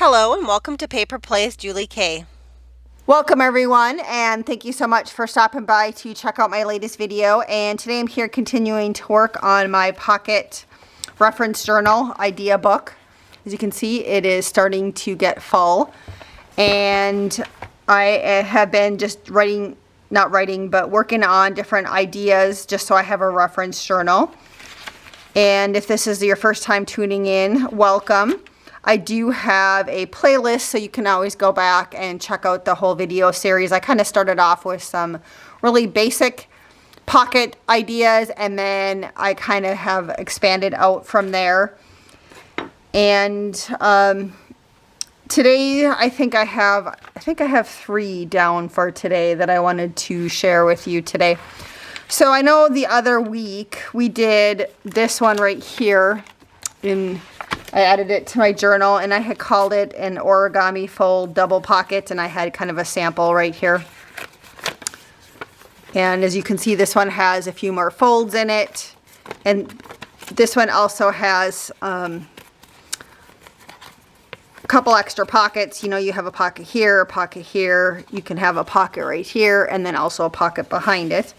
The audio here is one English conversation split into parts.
Hello and welcome to Paper Plays Julie K. Welcome everyone, and thank you so much for stopping by to check out my latest video. And today I'm here continuing to work on my pocket reference journal idea book. As you can see, it is starting to get full, and I have been just working on different ideas just so I have a reference journal. And if this is your first time tuning in, welcome. I do have a playlist, so you can always go back and check out the whole video series. I kind of started off with some really basic pocket ideas, and then I kind of have expanded out from there. And today I think I have 3 down for today that I wanted to share with you today. So I know the other week we did this one right here. I added it to my journal, and I had called it an origami fold double pocket, and I had kind of a sample right here. And as you can see, this one has a few more folds in it, and this one also has a couple extra pockets. You know, you have a pocket here, you can have a pocket right here, and then also a pocket behind it.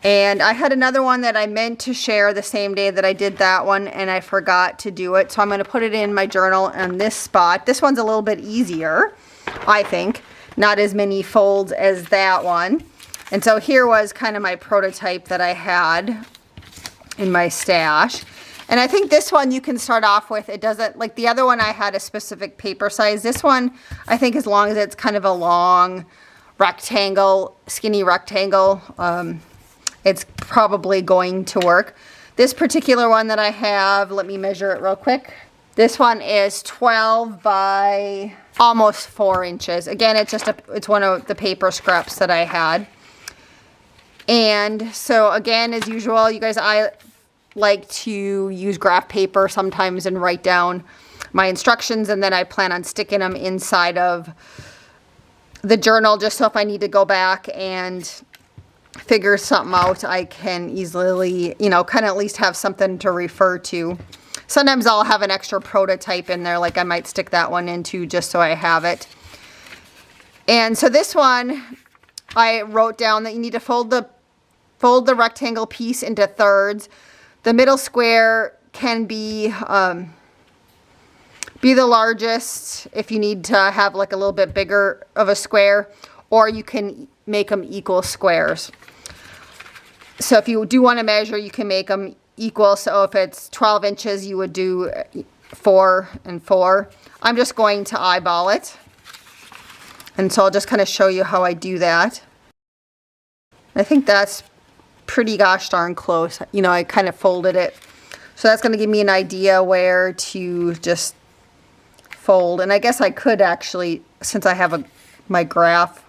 And I had another one that I meant to share the same day that I did that one, and I forgot to do it. So I'm going to put it in my journal on this spot. This one's a little bit easier, I think. Not as many folds as that one. And so here was kind of my prototype that I had in my stash. And I think this one you can start off with. It doesn't, like the other one I had a specific paper size. This one, I think as long as it's kind of a long rectangle, skinny rectangle, it's probably going to work. This particular one that I have, let me measure it real quick. This one is 12 by almost 4 inches. Again, it's one of the paper scraps that I had. And so again, as usual, you guys, I like to use graph paper sometimes and write down my instructions, and then I plan on sticking them inside of the journal just so if I need to go back and figure something out, I can easily, you know, kind of at least have something to refer to. Sometimes I'll have an extra prototype in there, like I might stick that one into just so I have it. And so this one, I wrote down that you need to fold the rectangle piece into thirds. The middle square can be the largest if you need to have like a little bit bigger of a square, or you can make them equal squares. So if you do want to measure, you can make them equal. So if it's 12 inches, you would do 4 and 4. I'm just going to eyeball it. And so I'll just kind of show you how I do that. I think that's pretty gosh darn close. You know, I kind of folded it. So that's going to give me an idea where to just fold. And I guess I could actually, since I have my graph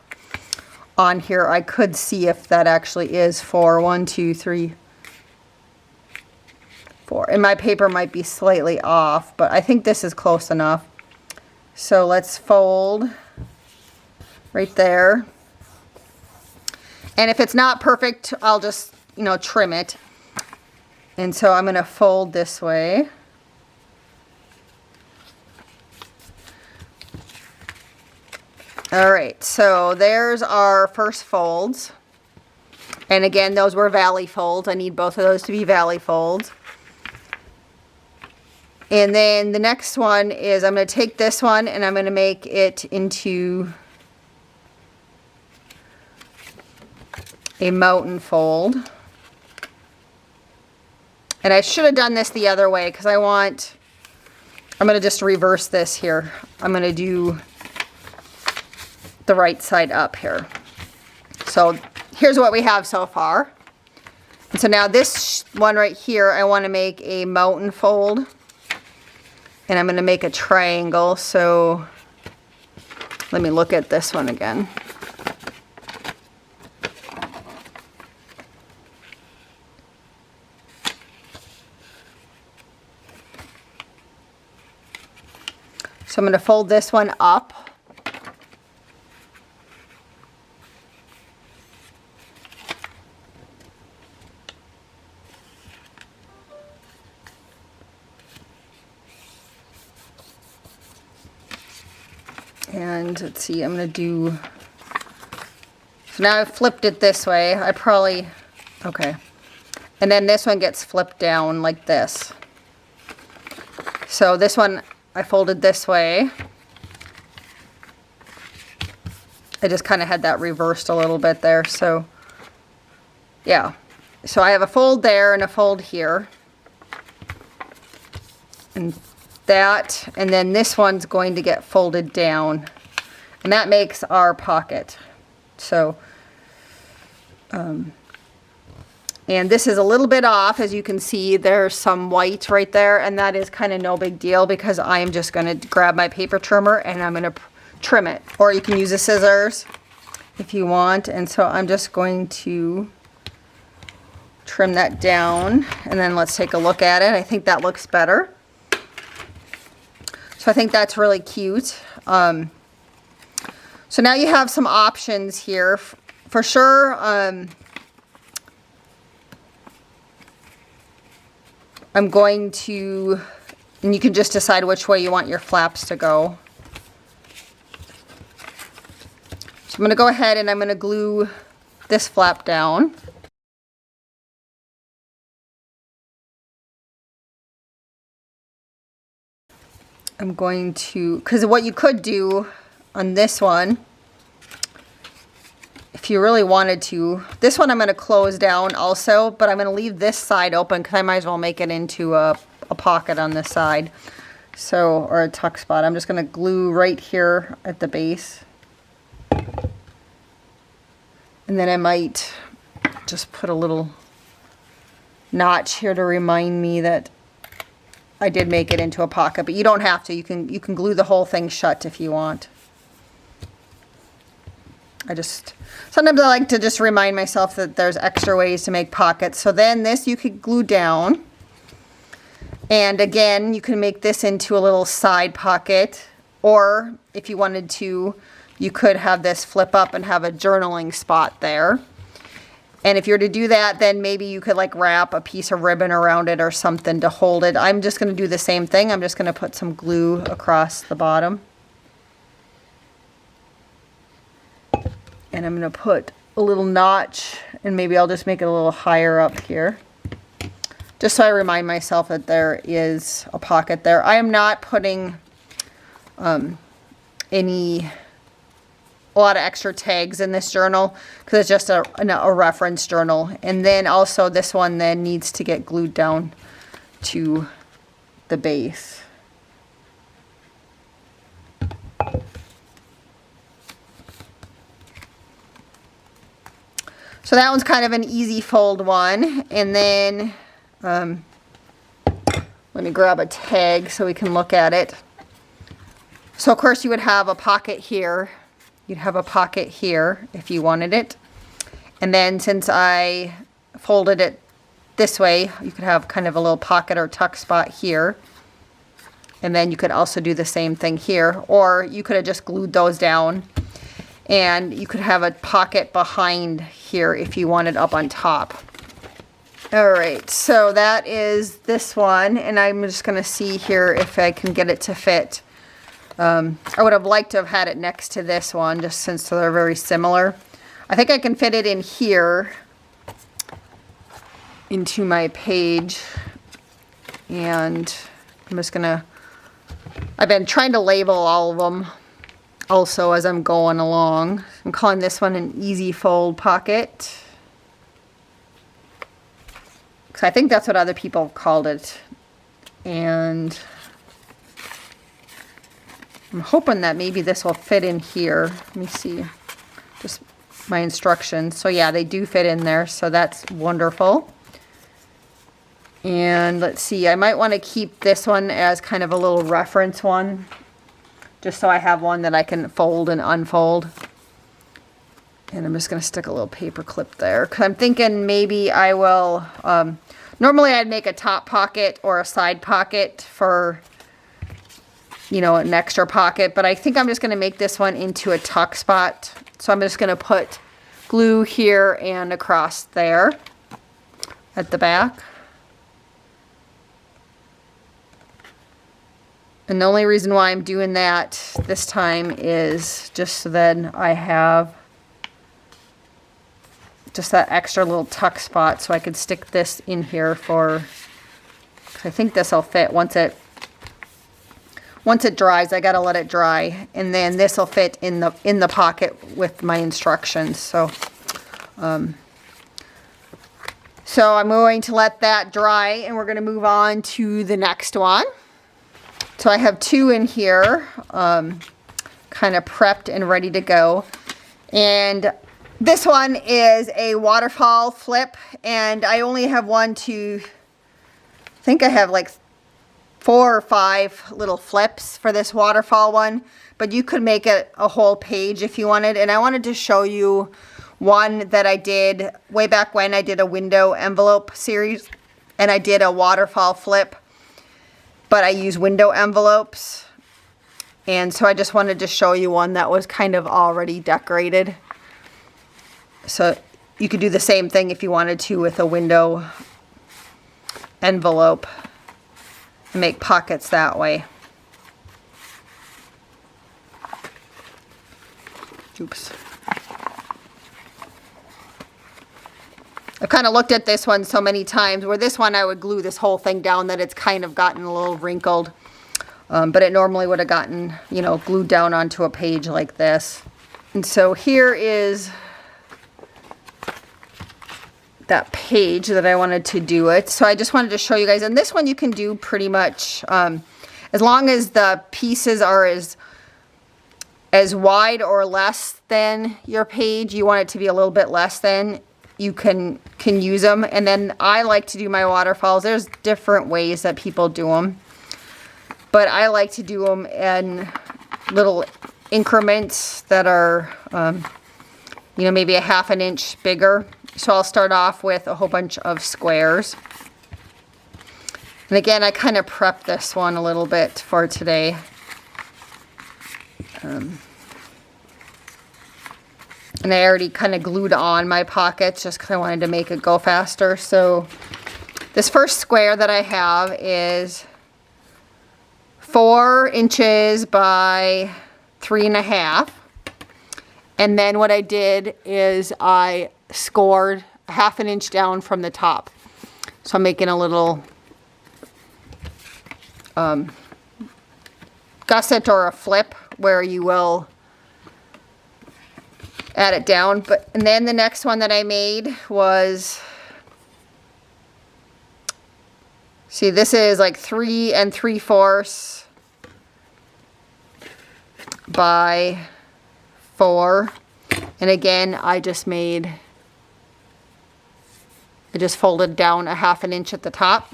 on here, I could see if that actually is 4. 1, 2, 3, 4. And my paper might be slightly off, but I think this is close enough. So let's fold right there. And if it's not perfect, I'll just, you know, trim it. And so I'm going to fold this way. All right, so there's our first folds. And again, those were valley folds. I need both of those to be valley folds. And then the next one is I'm going to take this one and I'm going to make it into a mountain fold. And I should have done this the other way because I'm going to just reverse this here. I'm going to do the right side up here. So here's what we have so far. And so now this one right here, I want to make a mountain fold, and I'm going to make a triangle. So let me look at this one again. So I'm going to fold this one up. And let's see, I'm going to do, so now I've flipped it this way. I probably, okay. And then this one gets flipped down like this. So this one I folded this way. I just kind of had that reversed a little bit there. So yeah. So I have a fold there and a fold here. And that, and then this one's going to get folded down. And that makes our pocket. So, and this is a little bit off. As you can see, there's some white right there. And that is kind of no big deal because I am just going to grab my paper trimmer and I'm going to trim it. Or you can use the scissors if you want. And so I'm just going to trim that down. And then let's take a look at it. I think that looks better. So I think that's really cute. So now you have some options here. For sure, I'm going to, and you can just decide which way you want your flaps to go. So I'm going to go ahead and I'm going to glue this flap down. I'm going to, because what you could do on this one, if you really wanted to, this one I'm going to close down also, but I'm going to leave this side open because I might as well make it into a pocket on this side. So, or a tuck spot. I'm just going to glue right here at the base. And then I might just put a little notch here to remind me that I did make it into a pocket, but you don't have to. You can glue the whole thing shut if you want. Sometimes I like to just remind myself that there's extra ways to make pockets. So then this you could glue down. And again, you can make this into a little side pocket. Or if you wanted to, you could have this flip up and have a journaling spot there. And if you're to do that, then maybe you could like wrap a piece of ribbon around it or something to hold it. I'm just going to do the same thing. I'm just going to put some glue across the bottom. And I'm going to put a little notch, and maybe I'll just make it a little higher up here. Just so I remind myself that there is a pocket there. I am not putting a lot of extra tags in this journal because it's just a reference journal. And then also this one then needs to get glued down to the base. So that one's kind of an easy fold one. And then let me grab a tag so we can look at it. So of course you would have a pocket here. You'd have a pocket here if you wanted it. And then since I folded it this way, you could have kind of a little pocket or tuck spot here. And then you could also do the same thing here. Or you could have just glued those down. And you could have a pocket behind here if you wanted up on top. All right, so that is this one. And I'm just going to see here if I can get it to fit. I would have liked to have had it next to this one, just since they're very similar. I think I can fit it in here into my page. And I'm just gonna, I've been trying to label all of them also as I'm going along. I'm calling this one an easy fold pocket, because I think that's what other people have called it. And I'm hoping that maybe this will fit in here. Let me see. Just my instructions. So yeah, they do fit in there. So that's wonderful. And let's see. I might want to keep this one as kind of a little reference one. Just so I have one that I can fold and unfold. And I'm just going to stick a little paper clip there. Because I'm thinking maybe I will... normally I'd make a top pocket or a side pocket for... you know, an extra pocket, but I think I'm just going to make this one into a tuck spot. So I'm just going to put glue here and across there at the back. And the only reason why I'm doing that this time is just so then I have just that extra little tuck spot so I could stick this in here for, I think this will fit once it dries. I gotta let it dry, and then this will fit in the pocket with my instructions. So so I'm going to let that dry, and we're gonna move on to the next one. So I have two in here, kind of prepped and ready to go. And this one is a waterfall flip, and I only have I think I have like 4 or 5 little flips for this waterfall one, but you could make it a whole page if you wanted. And I wanted to show you one that I did way back when I did a window envelope series, and I did a waterfall flip, but I use window envelopes. And so I just wanted to show you one that was kind of already decorated. So you could do the same thing if you wanted to with a window envelope and make pockets that way. Oops. I've kind of looked at this one so many times, where this one I would glue this whole thing down, that it's kind of gotten a little wrinkled. But it normally would have gotten, you know, glued down onto a page like this. And so here is that page that I wanted to do it. So I just wanted to show you guys. And this one you can do pretty much, as long as the pieces are as wide or less than your page, you want it to be a little bit less than, you can use them. And then I like to do my waterfalls. There's different ways that people do them, but I like to do them in little increments that are, you know, maybe a 1/2 inch bigger. So I'll start off with a whole bunch of squares. And again, I kind of prepped this one a little bit for today. And I already kind of glued on my pockets just because I wanted to make it go faster. So this first square that I have is 4 inches by 3.5. And then what I did is I scored 1/2 inch down from the top. So I'm making a little gusset or a flip where you will add it down. And then the next one that I made was, see, this is like 3 3/4 by 4. And again, I just folded down a 1/2 inch at the top.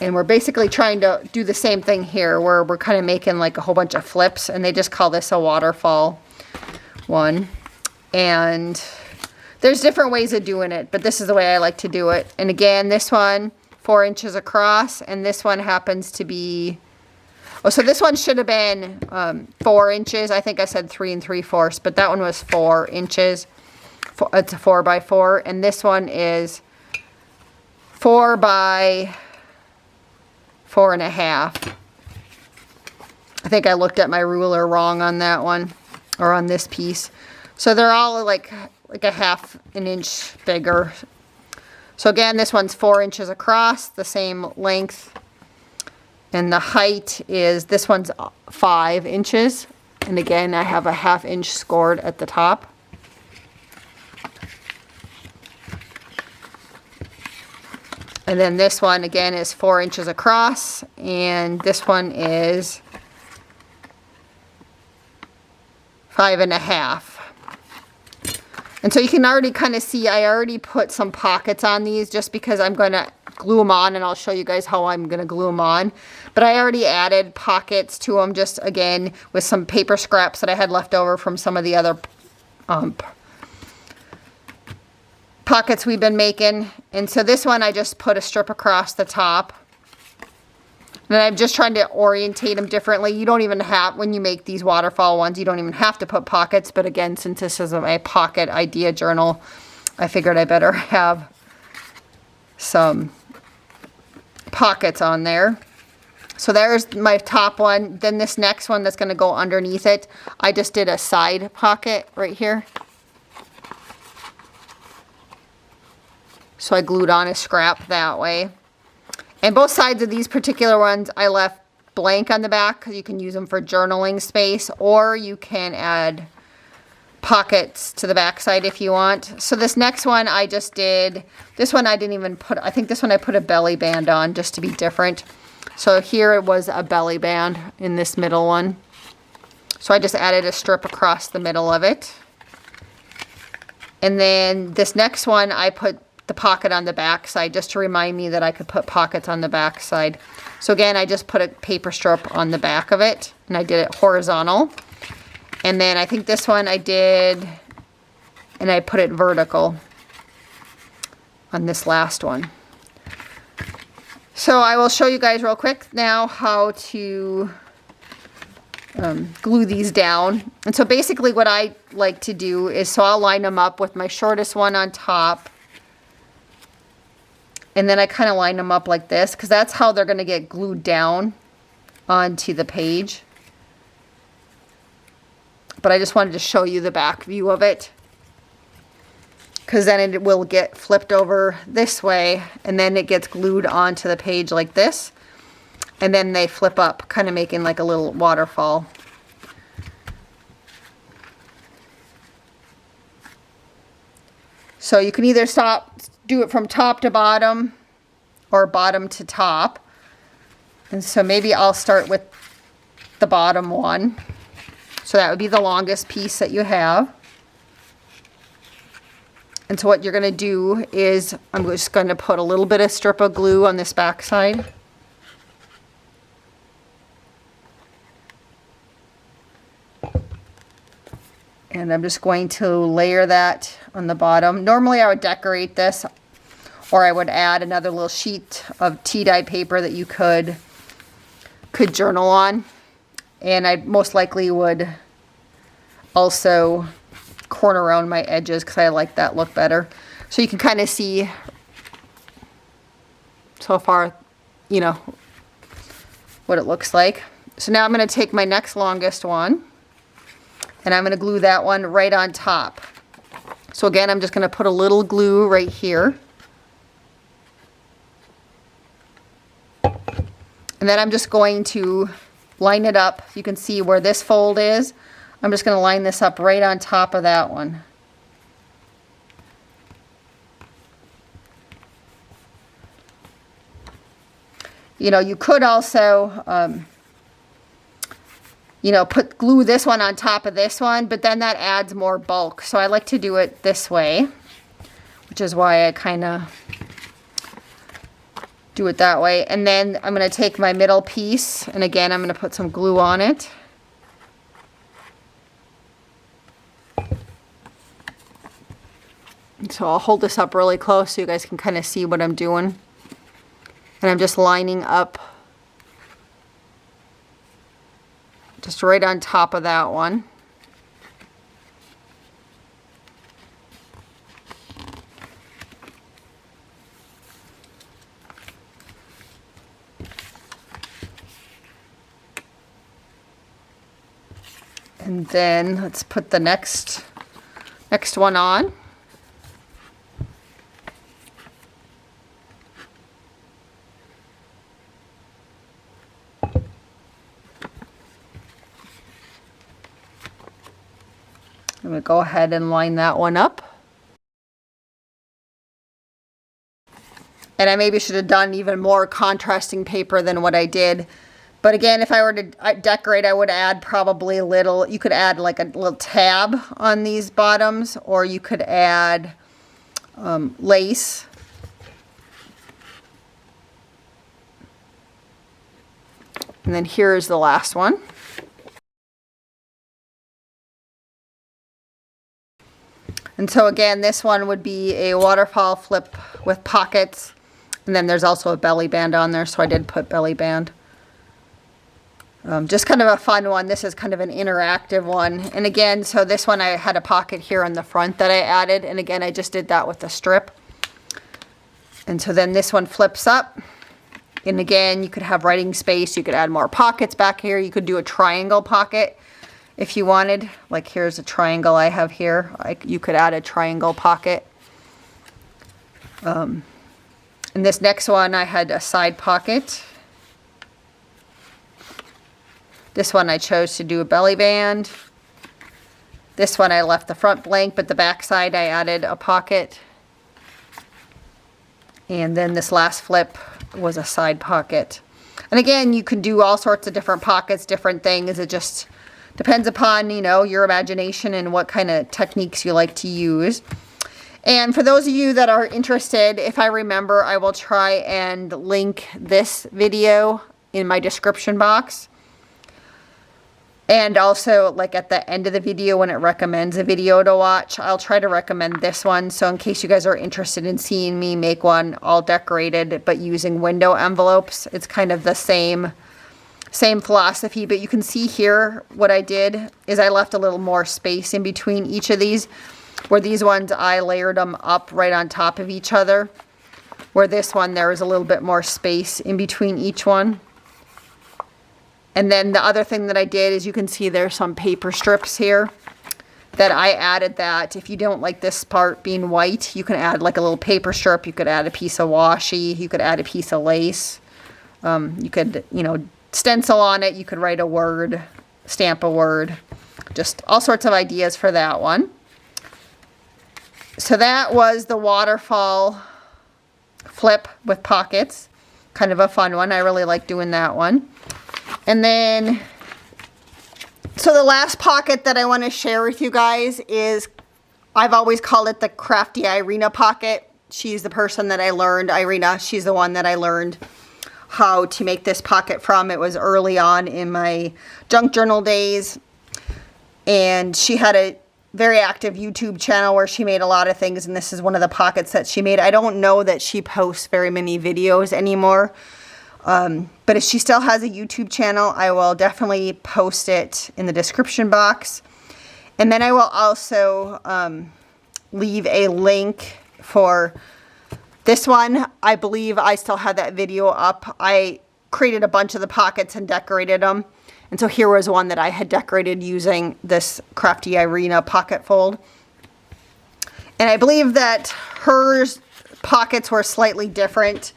And we're basically trying to do the same thing here, where we're kind of making like a whole bunch of flips, and they just call this a waterfall one. And there's different ways of doing it, but this is the way I like to do it. And again, this one, 4 inches across, and this one happens to be, oh, so this one should have been 4 inches. I think I said 3 3/4, but that one was 4 inches. It's a 4 by 4, and this one is 4 by 4.5. I think I looked at my ruler wrong on that one, or on this piece. So they're all like a 1/2 inch bigger. So again, this one's 4 inches across, the same length. And the height is, this one's 5 inches. And again, I have a 1/2 inch scored at the top. And then this one again is 4 inches across, and this one is 5.5. And so you can already kind of see I already put some pockets on these just because I'm going to glue them on, and I'll show you guys how I'm going to glue them on. But I already added pockets to them, just again with some paper scraps that I had left over from some of the other pockets we've been making. And so this one I just put a strip across the top, and I'm just trying to orientate them differently. You don't even have, when you make these waterfall ones, you don't even have to put pockets, but again, since this is my pocket idea journal, I figured I better have some pockets on there. So there's my top one. Then this next one that's going to go underneath it, I just did a side pocket right here. So I glued on a scrap that way. And both sides of these particular ones I left blank on the back because you can use them for journaling space, or you can add pockets to the back side if you want. So this next one I just did, this one I didn't even put, I think this one I put a belly band on just to be different. So here it was a belly band in this middle one. So I just added a strip across the middle of it. And then this next one I put the pocket on the back side just to remind me that I could put pockets on the back side. So again, I just put a paper strip on the back of it and I did it horizontal. And then I think this one I did, and I put it vertical on this last one. So I will show you guys real quick now how to glue these down. And so basically what I like to do is, so I'll line them up with my shortest one on top. And then I kind of line them up like this, because that's how they're going to get glued down onto the page. But I just wanted to show you the back view of it, because then it will get flipped over this way, and then it gets glued onto the page like this. And then they flip up, kind of making like a little waterfall. So you can either do it from top to bottom or bottom to top. And so maybe I'll start with the bottom one. So that would be the longest piece that you have. And so what you're going to do is, I'm just going to put a little bit of strip of glue on this back side. And I'm just going to layer that on the bottom. Normally I would decorate this, or I would add another little sheet of tea-dye paper that you could journal on. And I most likely would also corner around my edges because I like that look better. So you can kind of see so far, you know, what it looks like. So now I'm going to take my next longest one, and I'm going to glue that one right on top. So again, I'm just going to put a little glue right here. And then I'm just going to line it up. You can see where this fold is. I'm just going to line this up right on top of that one. You know, you could also, you know, glue this one on top of this one, but then that adds more bulk. So I like to do it this way, which is why I kind of do it that way. And then I'm going to take my middle piece, and again, I'm going to put some glue on it. So I'll hold this up really close so you guys can kind of see what I'm doing. And I'm just lining up just right on top of that one. And then let's put the next one on. I'm going to go ahead and line that one up. And I maybe should have done even more contrasting paper than what I did. But again, if I were to decorate, I would add probably a little, you could add like a little tab on these bottoms, or you could add lace. And then here's the last one. And so again, this one would be a waterfall flip with pockets. And then there's also a belly band on there, so I did put belly band. Just kind of a fun one. This is kind of an interactive one. And again, so this one I had a pocket here on the front that I added. And again, I just did that with a strip. And so then this one flips up. And again, you could have writing space. You could add more pockets back here. You could do a triangle pocket if you wanted. Like here's a triangle I have here. You could add a triangle pocket. In this next one, I had a side pocket. This one I chose to do a belly band. This one I left the front blank, but the back side I added a pocket. And then this last flip was a side pocket. And again, you can do all sorts of different pockets, different things. It just depends upon, you know, your imagination and what kind of techniques you like to use. And for those of you that are interested, if I remember, I will try and link this video in my description box. And also, like at the end of the video when it recommends a video to watch, I'll try to recommend this one. So in case you guys are interested in seeing me make one all decorated, but using window envelopes, it's kind of the same philosophy. But you can see here what I did is I left a little more space in between each of these. Where these ones, I layered them up right on top of each other. Where this one, there was a little bit more space in between each one. And then the other thing that I did is you can see there's some paper strips here that I added that. If you don't like this part being white, you can add like a little paper strip. You could add a piece of washi. You could add a piece of lace. You could, you know, stencil on it. You could write a word, stamp a word. Just all sorts of ideas for that one. So that was the waterfall flip with pockets. Kind of a fun one. I really like doing that one. And then, so the last pocket that I want to share with you guys is, I've always called it the Crafty Irina pocket. She's the person that I learned, Irina, she's the one that I learned how to make this pocket from. It was early on in my junk journal days. And she had a very active YouTube channel where she made a lot of things. And this is one of the pockets that she made. I don't know that she posts very many videos anymore. But if she still has a YouTube channel, I will definitely post it in the description box. And then I will also leave a link for this one. I believe I still have that video up. I created a bunch of the pockets and decorated them. And so here was one that I had decorated using this Crafty Irina pocket fold. And I believe that hers pockets were slightly different.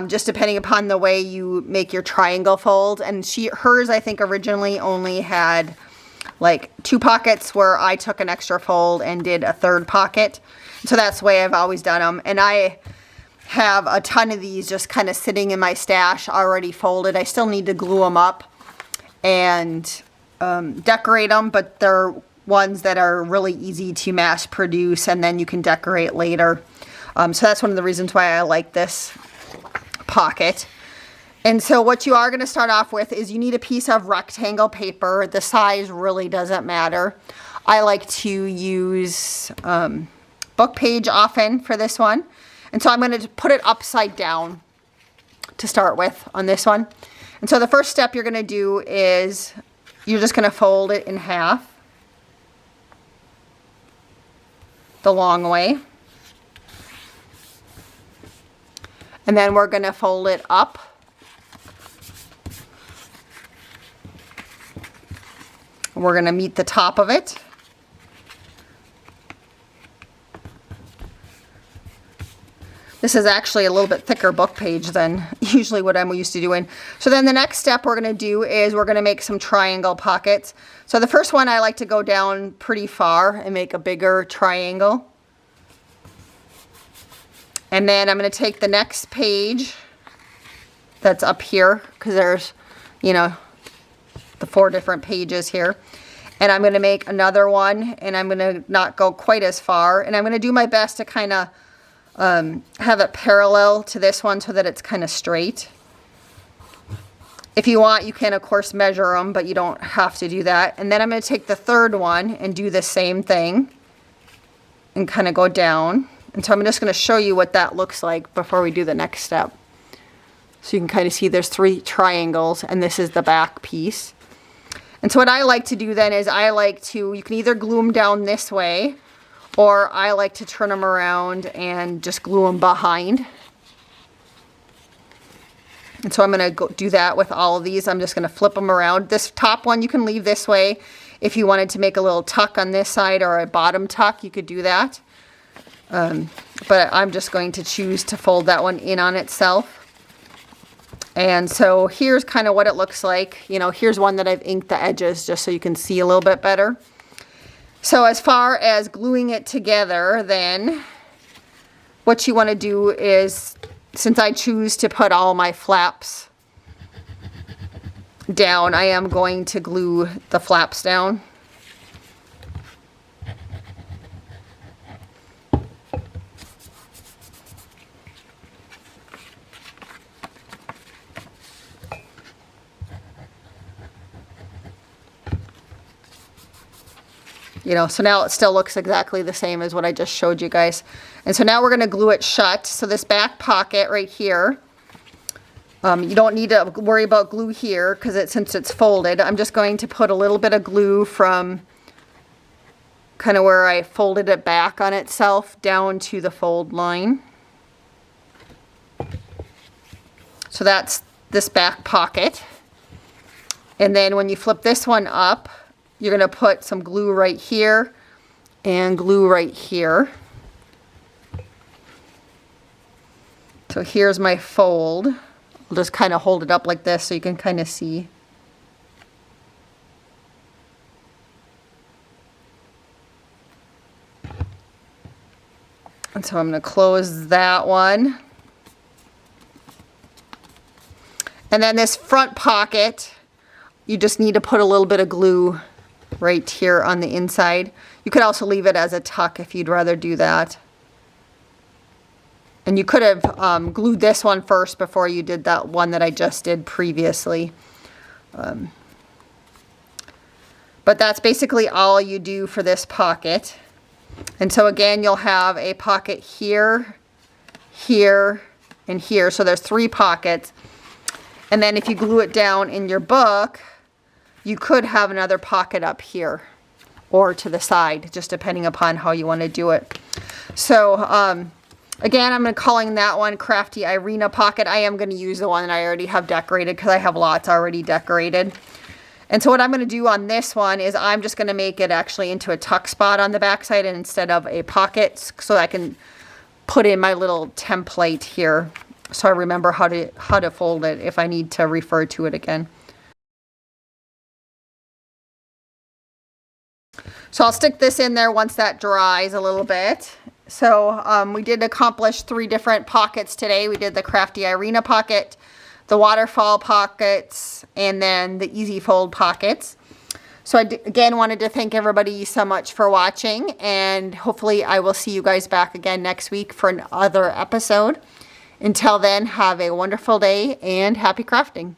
Just depending upon the way you make your triangle fold. And hers, I think, originally only had like 2 pockets where I took an extra fold and did a 3rd pocket. So that's the way I've always done them. And I have a ton of these just kind of sitting in my stash already folded. I still need to glue them up and decorate them, but they're ones that are really easy to mass produce and then you can decorate later. So that's one of the reasons why I like this pocket. And so what you are going to start off with is you need a piece of rectangle paper. The size really doesn't matter. I like to use book page often for this one. And so I'm going to put it upside down to start with on this one. And so the first step you're going to do is you're just going to fold it in half the long way. And then we're going to fold it up. We're going to meet the top of it. This is actually a little bit thicker book page than usually what I'm used to doing. So then the next step we're going to do is we're going to make some triangle pockets. So the first one I like to go down pretty far and make a bigger triangle. And then I'm going to take the next page that's up here, because there's, you know, the 4 different pages here. And I'm going to make another one, and I'm going to not go quite as far. And I'm going to do my best to kind of have it parallel to this one so that it's kind of straight. If you want, you can, of course, measure them, but you don't have to do that. And then I'm going to take the 3rd one and do the same thing and kind of go down. And so I'm just going to show you what that looks like before we do the next step. So you can kind of see there's 3 triangles and this is the back piece. And so what I like to do then is you can either glue them down this way, or I like to turn them around and just glue them behind. And so I'm going to do that with all of these. I'm just going to flip them around. This top one you can leave this way. If you wanted to make a little tuck on this side or a bottom tuck, you could do that. But I'm just going to choose to fold that one in on itself. And so here's kind of what it looks like. You know, here's one that I've inked the edges just so you can see a little bit better. So as far as gluing it together, then what you want to do is, since I choose to put all my flaps down, I am going to glue the flaps down. You know, so now it still looks exactly the same as what I just showed you guys. And so now we're going to glue it shut. So this back pocket right here, you don't need to worry about glue here because since it's folded. I'm just going to put a little bit of glue from kind of where I folded it back on itself down to the fold line. So that's this back pocket. And then when you flip this one up, you're going to put some glue right here and glue right here. So here's my fold. I'll just kind of hold it up like this so you can kind of see. And so I'm going to close that one. And then this front pocket, you just need to put a little bit of glue right here on the inside. You could also leave it as a tuck if you'd rather do that. And you could have glued this one first before you did that one that I just did previously. But that's basically all you do for this pocket. And so again, you'll have a pocket here, here, and here. So there's 3 pockets. And then if you glue it down in your book, you could have another pocket up here or to the side, just depending upon how you want to do it. So again, I'm calling that one Crafty Irina Pocket. I am going to use the one that I already have decorated because I have lots already decorated. And so what I'm going to do on this one is I'm just going to make it actually into a tuck spot on the back side instead of a pocket, so I can put in my little template here so I remember how to fold it if I need to refer to it again. So I'll stick this in there once that dries a little bit. So we did accomplish 3 different pockets today. We did the Crafty Irina pocket, the waterfall pockets, and then the easy fold pockets. So I again wanted to thank everybody so much for watching, and hopefully I will see you guys back again next week for another episode. Until then, have a wonderful day and happy crafting.